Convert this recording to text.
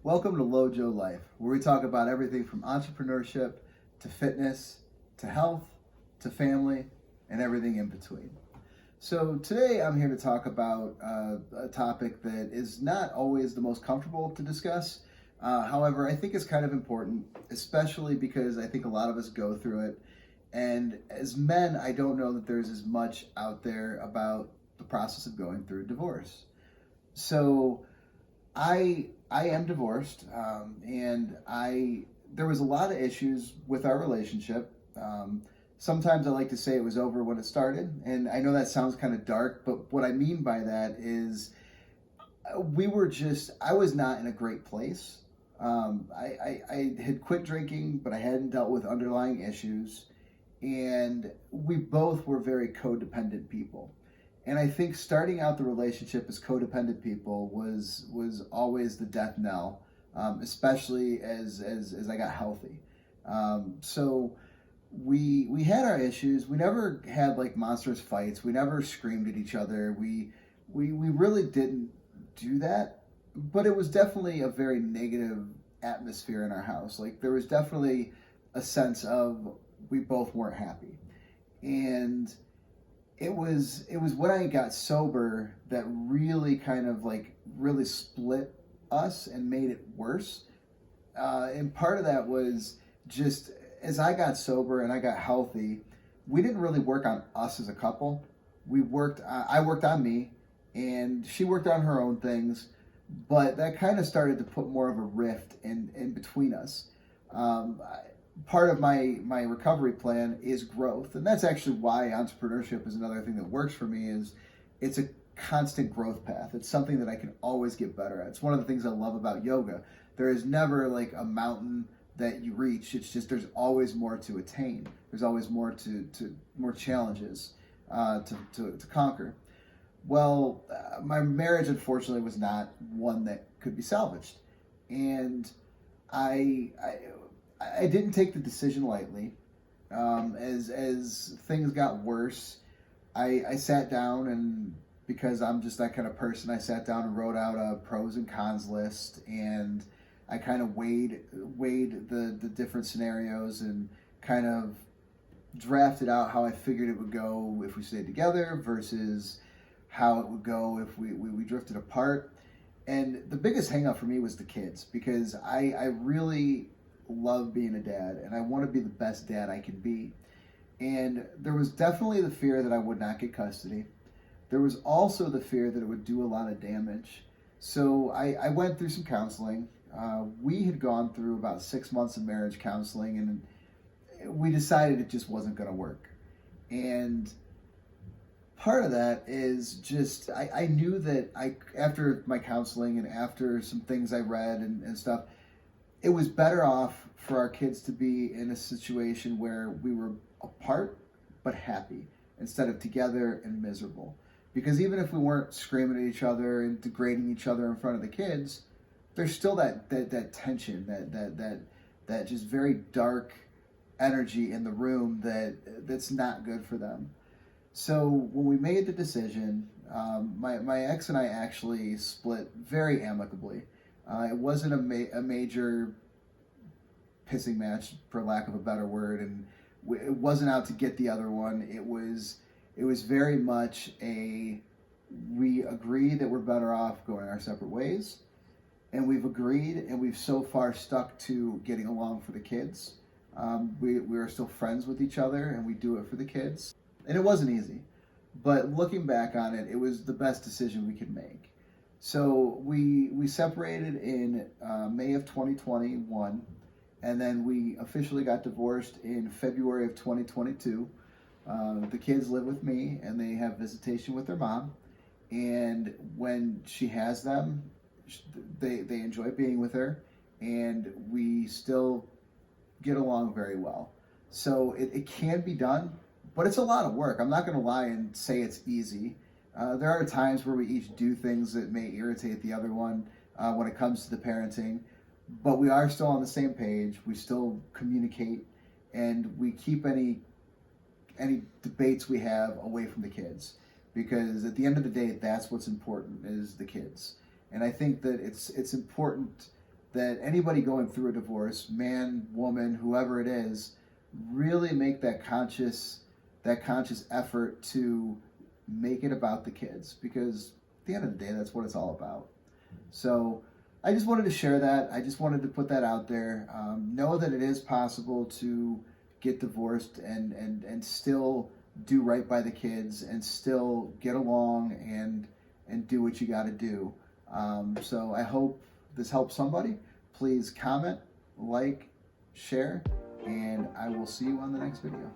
Welcome to LoJoLife, where we talk about everything from entrepreneurship to fitness to health to family and everything in between. So today I'm here to talk about a topic that is not always the most comfortable to discuss. However, I think it's kind of important, especially because I think a lot of us go through it. And as men, I don't know that there's as much out there about the process of going through a divorce. So I am divorced, and I there was a lot of issues with our relationship. Sometimes I like to say it was over when it started, and I know that sounds kind of dark, but what I mean by that is I was not in a great place. I had quit drinking, but I hadn't dealt with underlying issues, and we both were very codependent people. And I think starting out the relationship as codependent people was always the death knell, especially as I got healthy. So we had our issues. We never had like monstrous fights. We never screamed at each other. We really didn't do that. But it was definitely a very negative atmosphere in our house. Like there was definitely a sense of we both weren't happy, and it was when I got sober that really kind of like really split us and made it worse. And part of that was just as I got sober and I got healthy, we didn't really work on us as a couple. I worked on me, and she worked on her own things, but that kind of started to put more of a rift in between us. Part of my recovery plan is growth, and that's actually why entrepreneurship is another thing that works for me. Is it's a constant growth path. It's something that I can always get better at. It's one of the things I love about yoga. There is never like a mountain that you reach. It's just there's always more to attain. There's always more to more challenges to conquer. Well, my marriage unfortunately was not one that could be salvaged, and I didn't take the decision lightly. As things got worse, I sat down, and because I'm just that kind of person, I sat down and wrote out a pros and cons list, and I kind of weighed the different scenarios and kind of drafted out how I figured it would go if we stayed together versus how it would go if we drifted apart. And the biggest hang up for me was the kids, because I really love being a dad, and I want to be the best dad I can be. And there was definitely the fear that I would not get custody. There was also the fear that it would do a lot of damage. So I went through some counseling. We had gone through about 6 months of marriage counseling, and we decided it just wasn't going to work. And part of that is just I knew that after my counseling and after some things I read and stuff, it was better off for our kids to be in a situation where we were apart but happy instead of together and miserable. Because even if we weren't screaming at each other and degrading each other in front of the kids, there's still that tension, that just very dark energy in the room that's not good for them. So when we made the decision, my ex and I actually split very amicably. It wasn't a major pissing match, for lack of a better word, and it wasn't out to get the other one. It was very much we agree that we're better off going our separate ways, and we've agreed, and we've so far stuck to getting along for the kids. We are still friends with each other, and we do it for the kids. And it wasn't easy, but looking back on it, it was the best decision we could make. So we separated in May of 2021, and then we officially got divorced in February of 2022. The kids live with me, and they have visitation with their mom. And when she has them, they enjoy being with her, and we still get along very well. So it can be done, but it's a lot of work. I'm not going to lie and say it's easy. There are times where we each do things that may irritate the other one when it comes to the parenting, but we are still on the same page. We still communicate, and we keep any debates we have away from the kids, because at the end of the day, that's what's important, is the kids. And I think that it's important that anybody going through a divorce, man, woman, whoever it is, really make that conscious effort to make it about the kids, because at the end of the day, that's what it's all about. So I just wanted to share that. I just wanted to put that out there. Know that it is possible to get divorced and still do right by the kids and still get along and do what you got to do. So I hope this helps somebody. Please comment, like, share, and I will see you on the next video.